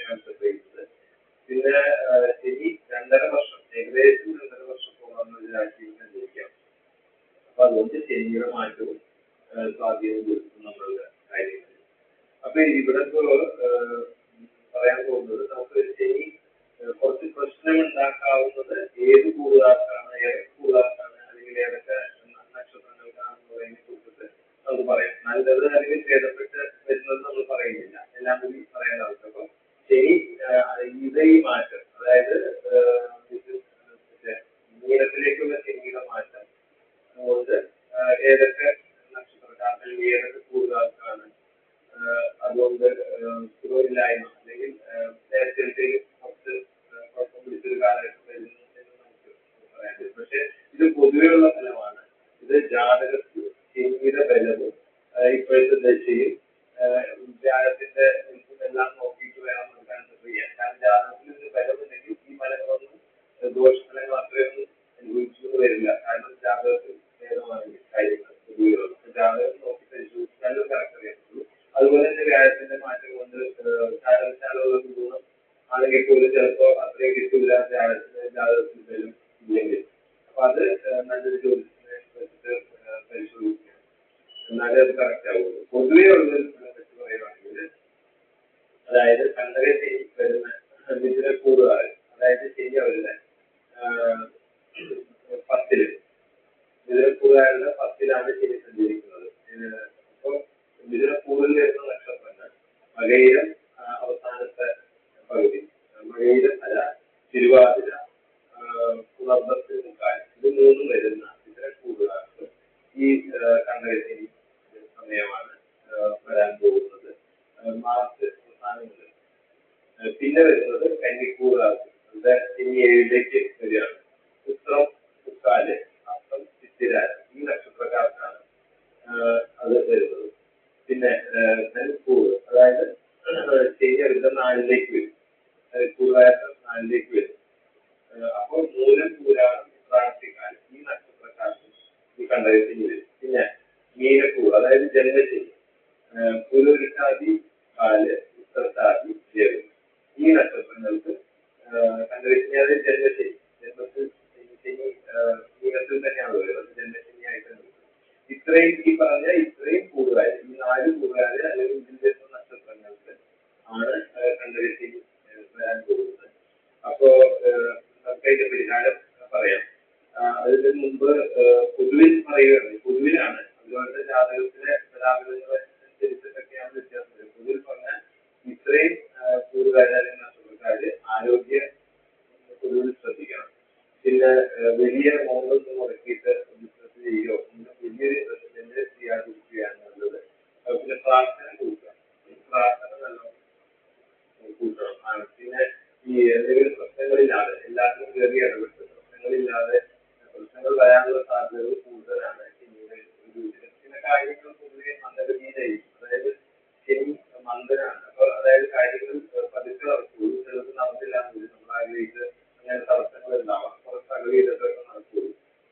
കാലത്ത് പെയ്യുന്നത്. പിന്നെ ശനി 2.5 വർഷം, ഏകദേശം 2.5 വർഷത്തോളം ഒരു രാശിയിൽ സഞ്ചരിക്കാം. അപ്പൊ അതുകൊണ്ട് ശനിയുടെ മാറ്റവും സ്വാധീനം ചെലുത്തും നമ്മളുടെ കാര്യങ്ങളിൽ. അപ്പൊ ഇവിടെ ഇപ്പോ പറയാൻ പോകുന്നത്, നമുക്ക് ശനി കുറച്ച് പ്രശ്നം ഉണ്ടാക്കാവുന്നത് ഏത് കൂടുതലാക്കാണ്, ഏതൊക്കെ കൂടുതലാക്കാണ്, അല്ലെങ്കിൽ ഏതൊക്കെ നക്ഷത്രങ്ങൾക്കാണെന്നുള്ളതിനെ കുറിച്ചിട്ട് നമുക്ക് പറയാം. നല്ലത് അല്ലെങ്കിൽ ഭേദപ്പെട്ട് വരുന്നത് നമ്മൾ പറയുന്നില്ല, എല്ലാം കൂടി പറയാൻ ആവശ്യം. അപ്പൊ ശനി ഈ മാറ്റം, അതായത് നീളത്തിലേക്കുള്ള ശനിയുടെ മാറ്റം കൊണ്ട് ഏതൊക്കെ നക്ഷത്രക്കാർക്ക് അല്ലെങ്കിൽ ഏതൊക്കെ കൂടുതലാക്കാണ്, അതുകൊണ്ട് സുഖമില്ലായ്മ അല്ലെങ്കിൽ നേരത്തെ കുറച്ച് കുഴപ്പം പിടിച്ചൊരു കാലഘട്ടം വരുന്നു എന്ന് നമുക്ക് പറയാൻ പറ്റും. പക്ഷെ ഇത് പൊതുവെയുള്ള ഫലമാണ്. ഇത് ജാതകത്തിൽ ശനിയുടെ ബലവും ഇപ്പോഴത്തെ ദശയും വ്യാഴത്തിന്റെ എല്ലാം നോക്കിയിട്ട് വേണം നമുക്ക് കൺസിഡർ ചെയ്യാൻ. കാരണം ജാതകത്തിൽ ഇത് ബലമുണ്ടെങ്കിൽ ഈ ഫലങ്ങളൊന്നും ദോഷഫലങ്ങൾ അത്രയൊന്നും അനുഭവിച്ചു വരില്ല. കാരണം ജാതകത്തിൽ ഭേദമാണെങ്കിൽ കാര്യങ്ങൾ പൊതുവെയുള്ള ജാതകം നോക്കി പരിശോധിച്ചാലും കറക്റ്റ് അറിയാത്തുള്ളൂ. അതുപോലെ തന്നെ വ്യാഴത്തിന്റെ മാറ്റം കൊണ്ട് കാരണവശാലുള്ള ഗുണം ആണെങ്കിൽ പോലും ചിലപ്പോൾ അത്രയും കിട്ടില്ല ജാതകത്തിൽ ബലം ഇല്ലെങ്കിൽ. അപ്പൊ അത് നല്ലൊരു ജ്യോതിഷത്തിനെ വെച്ചിട്ട് പരിശോധിക്കണം, എന്നാലേ അത് കറക്റ്റ് ആവുള്ളൂ. പൊതുവേ ഉള്ളൊരു പറ്റി പറയുവാണെങ്കിൽ, അതായത് കണ്ടക ശനി വരുന്ന മിഥുന കൂടുതൽ, അതായത് ശനി അവരുടെ 10-ല്, മിഥുന കൂടുതലുടെ 10-ലാണ് ശനി സഞ്ചരിക്കുന്നത്. അപ്പോൾ മിഥുന കൂടുതൽ വരുന്ന നക്ഷത്രങ്ങൾ മകയിരം അവസാനത്തെ പകുതി, മകയിരം അല്ല തിരുവാതിര, പുണർദത്തിൽ മുക്കാൽ, ഇത് മൂന്നും വരുന്ന മിഥുന കൂടുതലായിട്ട് ഈ കണ്ടകശനി സമയമാണ് വരാൻ പോകുന്നത്, മാർച്ച് അവസാനം മുതൽ. പിന്നെ വരുന്നത് കന്നിക്കൂറാണ്, ഇവിടെ ശനി 7-ലേക്ക് വരികയാണ്. ഉത്രം, മുക്കാല്, അത്തം, ചിത്തിര ഈ നക്ഷത്രക്കാർക്കാണ് അത് വരുന്നത്. പിന്നെ ധനുക്കൂർ, അതായത് ശനി അവരുടെ 4-ലേക്ക് വരും, ധനുക്കൂറുകാരുടെ 4-ലേക്ക് വരും. അപ്പോൾ മൂലം, പൂരാടം, പ്രാർത്ഥിക്കാൽ ഈ നക്ഷത്രക്കാർക്ക് ഈ കണ്ടകശനി വരും. പിന്നെ മീനക്കൂർ, അതായത് ജന്മശനി, പുരുരുട്ടാതി, കാല്, ഉത്തരട്ടാതി, ജയം ഈ നക്ഷത്രങ്ങൾക്ക് കണ്ടകശനി, അതായത് ജന്മശനി, ജന്മത്തിൽ ശനി മീനത്തിൽ തന്നെയാണ് വരുന്നത്, ജന്മശനിയായിട്ടാണ്. ഇത്രയും ഈ പറഞ്ഞ ഇത്രയും കൂടുതൽ, ഈ 4 കൂടുതൽ അല്ലെങ്കിൽ ഇതിൽ വരുന്ന നക്ഷത്രങ്ങൾക്ക് ആണ് കണ്ടകശനി വരാൻ പോകുന്നത്. അപ്പോ നമുക്ക് അതിന്റെ പരിഹാരം പറയാം. അതിന് മുമ്പ് പൊതുവിൽ പറയുകയാണ്, പൊതുവിലാണ്, അതുപോലെ ജാതകത്തിലെ അനുസരിച്ചിട്ടൊക്കെയാണ് വ്യത്യാസം വരുന്നത്. പൊതുവിൽ പറഞ്ഞാൽ ഇത്രയും കൂടുതൽ നക്ഷത്രക്കാര് ആരോഗ്യ പൊതുവിൽ ശ്രദ്ധിക്കണം. പിന്നെ വലിയ മോഡൊന്നും മുടക്കിയിട്ട് ബിസിനസ് ചെയ്യുകയോ വലിയൊരു ഇൻവെസ്റ്റ്മെന്റ് ചെയ്യാതിരിക്കുകയാണ് നല്ലത്. പിന്നെ പ്രാർത്ഥന കൂട്ടുക, പ്രാർത്ഥന നല്ലോണം കൂട്ടണം. പിന്നെ ഈ എന്തെങ്കിലും പ്രശ്നങ്ങളില്ലാതെ എല്ലാത്തിനും കയറി ഇടപെട്ട് പ്രശ്നങ്ങളില്ലാതെ, പ്രശ്നങ്ങൾ വരാനുള്ള സാധ്യതകൾ കൂടുതലാണ് ശനിയുടെ ഒരു. പിന്നെ കാര്യങ്ങൾ പൊതുവെ മന്ദഗതിയിലായിരിക്കും, അതായത് ശനി മന്ദനാണ്. അപ്പൊ അതായത് കാര്യങ്ങൾ പതുക്കെ നടക്കുകയുള്ളൂ, ചിലത് നടന്നില്ല എന്നുള്ളത് നമ്മൾ ആഗ്രഹിച്ച് അങ്ങനെ തടസ്സങ്ങൾ ഉണ്ടാവാം, കുറച്ച് അകലിയിലൊക്കെ നടക്കുകയുള്ളൂ.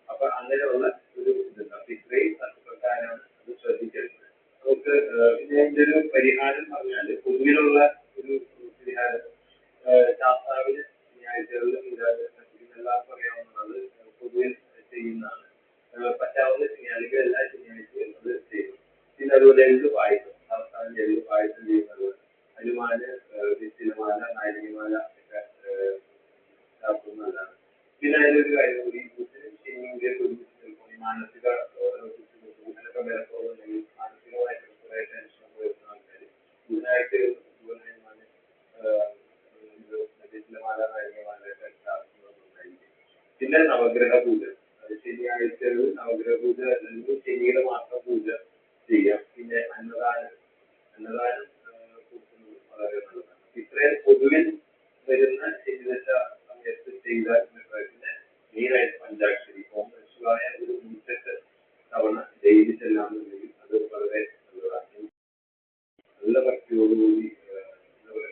അപ്പൊ അങ്ങനെയുള്ള ഒരു ഇതുണ്ട്. അപ്പൊ ഇത്രയും നഷ്ടപ്പെട്ടാനാണ് അത് ശ്രദ്ധിക്കേണ്ടത്. നമുക്ക് പിന്നെ ഇതിന്റെ ഒരു പരിഹാരം പറഞ്ഞാല്, പൊതുവിലുള്ള ഒരു പരിഹാരം ശാസ്താവിന് ശനിയാഴ്ചകളിൽ എല്ലാവർക്കും അറിയാവുന്നത് പൊതുവിൽ ചെയ്യുന്നതാണ്. പറ്റാവുന്ന ശനി അല്ലെങ്കിൽ എല്ലാ ശനിയാഴ്ചയും അത് ചെയ്യും. പിന്നെ അതുപോലെ എള്ളു പായസം, ശാസ്താവിന്റെ എള്ളു പായസം ചെയ്യുന്നത്, ഹനുമാന് വിത്തിനമാല, നാരികമാല ഒക്കെ ചാർത്തുന്നതാണ്. പിന്നെ അതിലൊരു കാര്യം കൂടി, ബുധനും ശനിയുടെ മാനസിക ബുധനൊക്കെ വിലക്കുറവുണ്ടെങ്കിൽ മാനസികമായിട്ട് കുറെ ടെൻഷനൊക്കെ വരുന്ന ആൾക്കാർ ബുധനാഴ്ചകളിൽ ഹനുമാന് വിത്തിനമാല, നാരികമാല ഒക്കെ ചാർത്തുന്നതായിരിക്കും. പിന്നെ നവഗ്രഹ പൂജ, ശനിയാഴ്ചകളിൽ നവഗ്രഹ പൂജ അല്ലെങ്കിൽ ശനിയുടെ മാത്രം പൂജ ചെയ്യാം. പിന്നെ അന്നദാനം കൊടുക്കുന്നത് വളരെ നല്ലതാണ്. ഇത്രയും പൊതുവിൽ വരുന്ന ശനിദശ സമയത്ത് ചെയ്താൽ പിന്നെ മെയിനായിട്ട് പഞ്ചാക്ഷരി ഓം നമഃ ശിവായ ഒരു 108 തവണ ഡെയിലി ചെല്ലാമെന്നുണ്ടെങ്കിൽ അത് വളരെ നല്ലതാണ്. നല്ല ഭക്തിയോടുകൂടി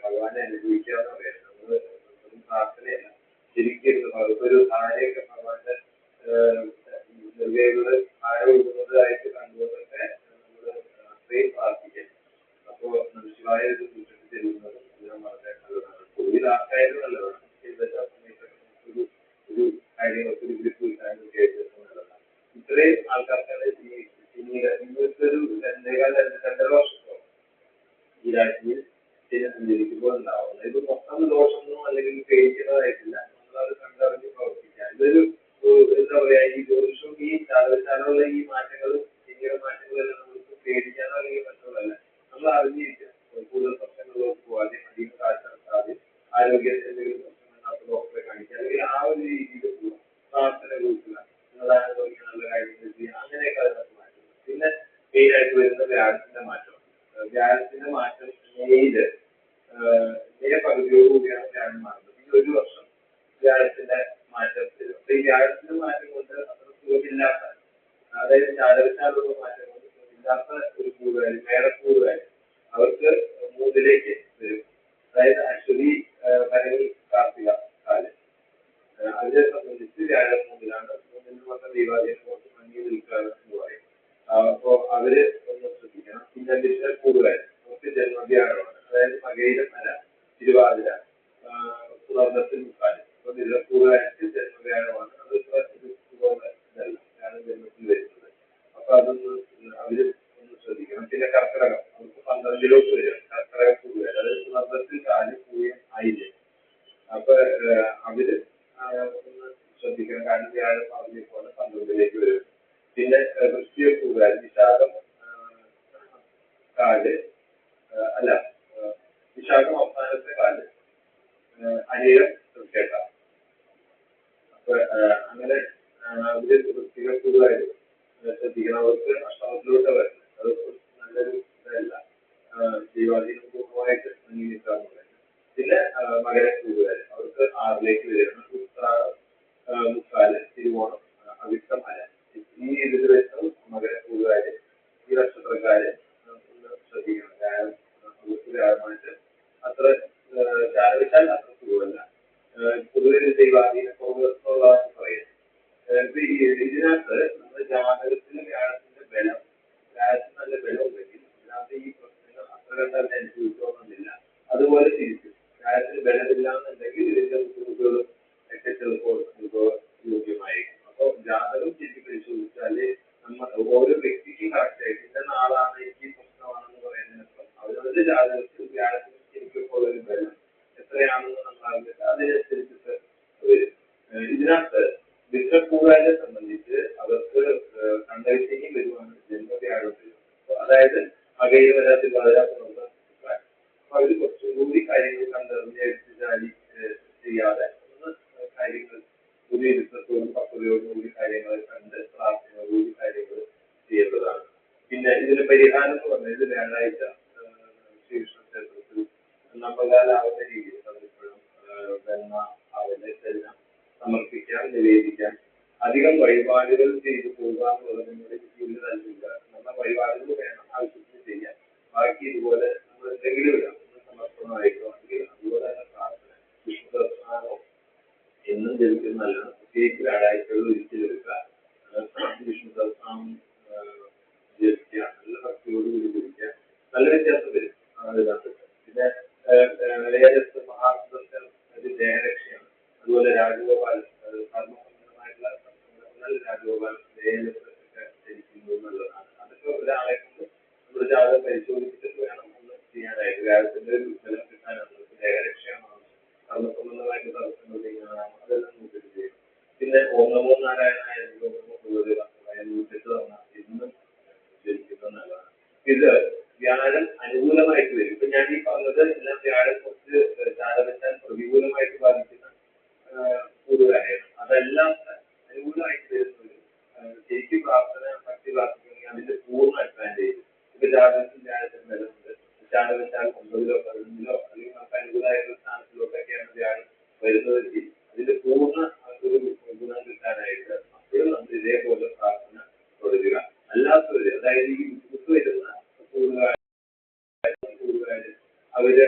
ഭഗവാനെ അനുഭവിക്കാന്ന് പറയാം. നമ്മള് പ്രാർത്ഥനയല്ല, ശരിക്കും ഒരു താരയൊക്കെ ഭഗവാന്റെ നിർവ്വഹികള് താര ഒഴുകുന്നതായിട്ട് കണ്ടുകൊണ്ടൊക്കെ നമ്മള് അത്രയും പ്രാർത്ഥിക്കാം. അപ്പോ നമഃ ശിവായ ഒരു ചെല്ലുന്നത് വളരെ നല്ലതാണ്. സഞ്ചരിക്കുമ്പോൾ ഉണ്ടാവുന്നത്. ഇത് മൊത്തം ദോഷമൊന്നും അല്ലെങ്കിൽ പേടിക്കുന്നതായിട്ടില്ല. നമ്മളത് കണ്ടറിഞ്ഞ് പ്രവർത്തിക്കുക. ഇതൊരു എന്താ പറയാ, ഈ ജ്യോതിഷം ഈ ജാതകശാലകളുടെ ഈ മാറ്റങ്ങളും പിന്നീട് മാറ്റങ്ങളെല്ലാം നമുക്ക് പേടിക്കാനോ അല്ലെങ്കിൽ മറ്റുള്ളതല്ല. നമ്മൾ അറിഞ്ഞിരിക്കുക. കൂടുതൽ പ്രശ്നങ്ങളിലേക്ക് പോകാതെ അധികം കാശ് നടത്താതെ ആരോഗ്യത്തിന് എന്തെങ്കിലും പ്രശ്നങ്ങൾ ഡോക്ടറെ കാണിക്കുക, അല്ലെങ്കിൽ ആ ഒരു രീതിയിൽ പോവുക. പ്രാർത്ഥന കൊടുക്കുക, എന്നതാണ് നല്ല കാര്യങ്ങൾ ചെയ്യുക, അങ്ങനെയൊക്കെ അതിനകത്ത് മാറ്റുന്നത്. പിന്നെ മെയിനായിട്ട് വരുന്ന വ്യാഴത്തിന്റെ മാറ്റം. വ്യാഴത്തിന്റെ മാറ്റം മെയ് പകുതിയോടുകൂടിയാണ് വ്യാഴം മാറുന്നത്. ഈ ഒരു വർഷം വ്യാഴത്തിന്റെ മാറ്റം വരും. അപ്പൊ ഈ വ്യാഴത്തിന്റെ മാറ്റം കൊണ്ട് അത്ര സുഖമില്ലാത്ത, അതായത് ജാതകശാലുള്ള മാറ്റം കൊണ്ട് സുഖമില്ലാത്ത ഒരു കൂടുതൽ മേടക്കൂടുതൽ അവർക്ക് മൂന്നിലേക്ക് വരും. അതായത് അശ്വതി, ഭരണി, കാർത്തിക കാലം. അതിനെ സംബന്ധിച്ച് വ്യാഴം മൂന്നിലാണ്. മൂന്നിൽ വന്ന ദൈവാലയം കുറച്ച് മഞ്ഞ് നിൽക്കുക എന്ന് പറയും. അപ്പോ അവര് ഒന്ന് ശ്രദ്ധിക്കണം. പിന്നെ ഡിജിറ്റൽ കൂടുതൽ നമുക്ക് ജന്മവ്യാഴമാണ്. അതായത് മകയിരം അല്ല, തിരുവാതിര, പുണർദത്തിൽ മുക്കാല്. അപ്പൊ ഡിജിറ്റൽ കൂടുതലായിട്ട് ജന്മവ്യാഴമാണ്. അത് ഇതല്ല, വ്യാഴം ജന്മത്തിൽ വരുന്നത്. അപ്പൊ അതൊന്ന് അവര് ഒന്ന് ശ്രദ്ധിക്കണം. പിന്നെ കർക്കിടകം നമുക്ക് 12 വരും. കർക്കിടക കൂടുതൽ, അതായത് പുണർദത്തിൽ കാല് പൂയം ആയില്ലേ. അപ്പൊ അവര് ഒന്ന് ശ്രദ്ധിക്കണം. കാരണം വ്യാഴം പറഞ്ഞിരിക്കുമ്പോൾ 12 വരും. പിന്നെ വൃശ്ചിക കൂടുതൽ, വിശാഖം കാല് അല്ല, വിശാഖം അവസാനത്തെ കാല്, അനിഴം തൃക്കേട്ട. അപ്പൊ അങ്ങനെ അവര് വൃശ്ചിക കൂടുതലായിട്ട് ശ്രദ്ധിക്കണം. അവർക്ക് അഷ്ടമത്തിലോട്ട് വരുന്നത് അത് നല്ലൊരു ഇതല്ല, ദൈവാധീനം പൂർണ്ണമായിട്ട് അംഗീകരിക്കാറുള്ളത്. പിന്നെ മകര കൂടുതൽ അവർക്ക് 6ലേക്ക് വരുന്ന മുക്കാല്, തിരുവോണം, അവിട്ടം അല. ഈ ഇതിൽ വെച്ച് മകര കൂടുതൽ ഈ നക്ഷത്രക്കാര് ഒന്ന് ശ്രദ്ധിക്കണം. അവർക്ക് വ്യാഴമായിട്ട് അത്ര ജാതകശാൽ അത്ര സുഖമല്ല. പൊതുവെ ദൈവാധീനക്കുറവുള്ളതെന്ന് പറയുന്നത്. ഇതിനകത്ത് നമ്മുടെ ജാതകത്തിന് വ്യാഴത്തിന്റെ ബലം, വ്യാഴത്തിന് നല്ല ബലം ഉണ്ടെങ്കിൽ ഇതിനകത്ത് ഈ പ്രശ്നങ്ങൾ അത്ര കണ്ട് അനുഭവിക്കണമെന്നില്ല. അതുപോലെ തിരിച്ചു വ്യാഴത്തിന് ബലമില്ല എന്നുണ്ടെങ്കിൽ ഇതിന്റെ ബുദ്ധിമുട്ടുകളും ഒക്കെ ചിലപ്പോൾ യോഗ്യമായിരിക്കും. അപ്പോൾ ജാതകം ശരിക്കും പരിശോധിച്ചാല് നമ്മൾ ഓരോ വ്യക്തിക്കും കറക്റ്റ് ആയിട്ട് ഇന്ന നാളാണ് എനിക്ക് പ്രശ്നമാണെന്ന് പറയുന്നതിനൊപ്പം അവരവരുടെ ജാതകത്തിൽ വ്യാഴത്തിന് ശരിക്കും ഒരു ബലം എത്രയാണെന്ന് നമ്മൾ അറിഞ്ഞിട്ട് അതിനനുസരിച്ചിട്ട് വരും. ഇതിനകത്ത് വിശ്വകൂടാരെ സംബന്ധിച്ച് അവർക്ക് കണ്ടവിശേഷം വരുവാണ് ജന്മവ്യാഴത്തിൽ. അതായത് മകയിൽ വരാത്തിൽ വളരാത്ത അവര് കുറച്ചുകൂടി കാര്യങ്ങൾ കണ്ടറിഞ്ഞ് എടുത്തുചാടി ചെയ്യാതെ ഒന്ന് കാര്യങ്ങൾ പുതിയ ഇരുത്തത്തോടും പക്വതയോടും കൂടി കാര്യങ്ങൾ കണ്ട് പ്രാർത്ഥനയോടുകൂടി കാര്യങ്ങൾ ചെയ്യേണ്ടതാണ്. പിന്നെ ഇതിന് പരിഹാരം എന്ന് പറഞ്ഞാൽ ഇത് വ്യാഴാഴ്ച ശ്രീകൃഷ്ണ ക്ഷേത്രത്തിൽ നമ്മകാലാവുന്ന രീതിയിൽ പലപ്പോഴും വെണ്ണ, അവല് എല്ലാം സമർപ്പിക്കാൻ, നിവേദിക്കാൻ. അധികം വഴിപാടുകൾ ചെയ്തു പോകാന്നുള്ളത് നിങ്ങളുടെ ജീവിതത്തിൽ നൽകില്ല. നമ്മുടെ വഴിപാടുകൾ വേണം ആവശ്യത്തിന് ചെയ്യാൻ. ബാക്കി ഇതുപോലെ നമ്മൾ എന്തെങ്കിലും ഇടാം, സമർപ്പണമായിട്ടോ അല്ലെങ്കിൽ അതുപോലെ തന്നെ പ്രാർത്ഥന, വിഷ്ണു സഹസ്രനാമോ എന്നും ജപിക്കുന്നത് നല്ലതാണ്. പ്രത്യേകിച്ച് വ്യാഴാഴ്ചകളിൽ ഒരിക്കലെടുക്കുക. വിഷ്ണു സഹസ്രനാമം ജപിക്കുക, നല്ല ഭക്തിയോടുകൂടി ജപിക്കുക. നല്ല വ്യത്യാസം വരും അതിനകത്ത്. പിന്നെ മഹാസുദർശൻ ഒരു ദേഹരക്ഷയാണ്. അതുപോലെ രാജഗോപാൽ കർമ്മസംബന്ധമായിട്ടുള്ള രാജഗോപാൽ ദേഹരക്ഷയൊക്കെ ധരിക്കുന്നത് നല്ലതാണ്. അതൊക്കെ ഒരാളെ കൊണ്ട് നമ്മുടെ ജാതകം പരിശോധിച്ചിട്ട് വേണം ഒന്ന് ചെയ്യാനായിട്ട്. വ്യാഴത്തിന്റെ ഒരു ബലം കിട്ടാനാണ് ദേഹരക്ഷയാണോ, കർമ്മസംബന്ധമായിട്ട് തടസ്സങ്ങൾ ചെയ്യാനാണോ, അതെല്ലാം നോക്കിയിട്ട് ചെയ്യും. പിന്നെ ഓം നമോ നാരായണായ തവണ ഇന്നും ജപിക്കുന്നത് നല്ലതാണ്. ഇത് വ്യാഴം അനുകൂലമായിട്ട് വരും. ഇപ്പൊ ഞാൻ ഈ പറഞ്ഞത് എല്ലാം വ്യാഴം കുറച്ച് ജാതകത്താൽ പ്രതികൂലമായിട്ട് ബാധിക്കുന്ന കൂടുതലായിരുന്നു. അതെല്ലാം അനുകൂലമായിട്ട് വരുന്നത് ശരിക്കും പ്രാർത്ഥന ഭക്തി പ്രാർത്ഥിക്കണമെങ്കിൽ അതിന്റെ പൂർണ്ണ അഡ്വാൻറ്റേജ്. ഇപ്പൊ ജാതകത്തിൽ വ്യാഴത്തിന് ബലമുണ്ട്, ജാതകത്താൽ 9-ലോ 11-ലോ അല്ലെങ്കിൽ നമുക്ക് അനുകൂലമായിട്ടുള്ള സ്ഥാനത്തിലോട്ടൊക്കെയാണ് വ്യാഴം വരുന്നതെങ്കിൽ അതിന്റെ പൂർണ്ണ ഒരു ഗുണം കിട്ടാനായിട്ട് അപ്പോഴും നമ്മൾ ഇതേപോലെ പ്രാർത്ഥന തുടരുക. അല്ലാത്തവര്, അതായത് ഈ ബുദ്ധിമുട്ട് വരുന്ന കൂടുതലായിട്ട് അവര്